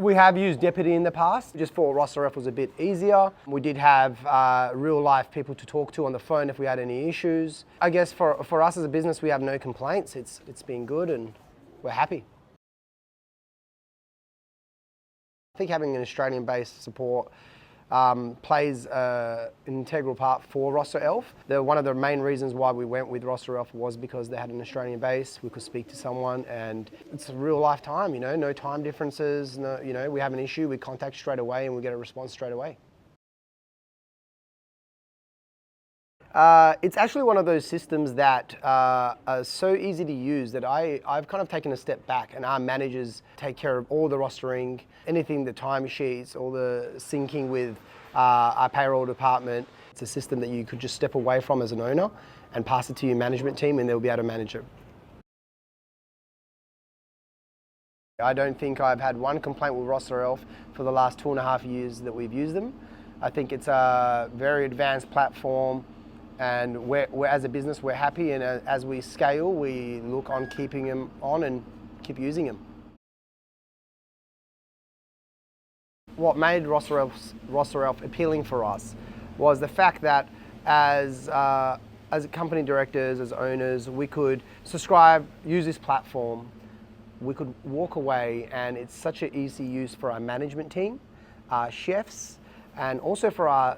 We have used Deputy in the past, just for RosterElf was a bit easier. We did have real life people to talk to on the phone if we had any issues. I guess for us as a business, we have no complaints. It's been good and we're happy. I think having an Australian-based support plays an integral part for RosterElf. One of the main reasons why we went with RosterElf was because they had an Australian base. We could speak to someone, and it's a real life time. No time differences. No, we have an issue, we contact straight away, and we get a response straight away. It's actually one of those systems that are so easy to use that I've kind of taken a step back, and our managers take care of all the rostering, anything, the timesheets, all the syncing with our payroll department. It's a system that you could just step away from as an owner and pass it to your management team, and they'll be able to manage it. I don't think I've had one complaint with RosterElf for the last 2.5 years that we've used them. I think it's a very advanced platform. And we're, as a business, we're happy, and as we scale, we look on keeping them on and keep using them. What made RosterElf appealing for us was the fact that as company directors, as owners, we could subscribe, use this platform, we could walk away, and it's such an easy use for our management team, our chefs, and also for our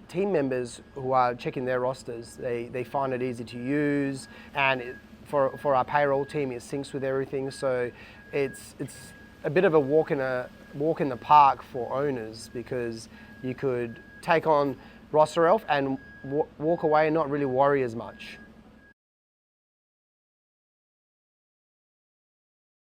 team members who are checking their rosters. They find it easy to use, and for our payroll team, it syncs with everything. So it's a bit of a walk in the park for owners, because you could take on RosterElf and walk away and not really worry as much.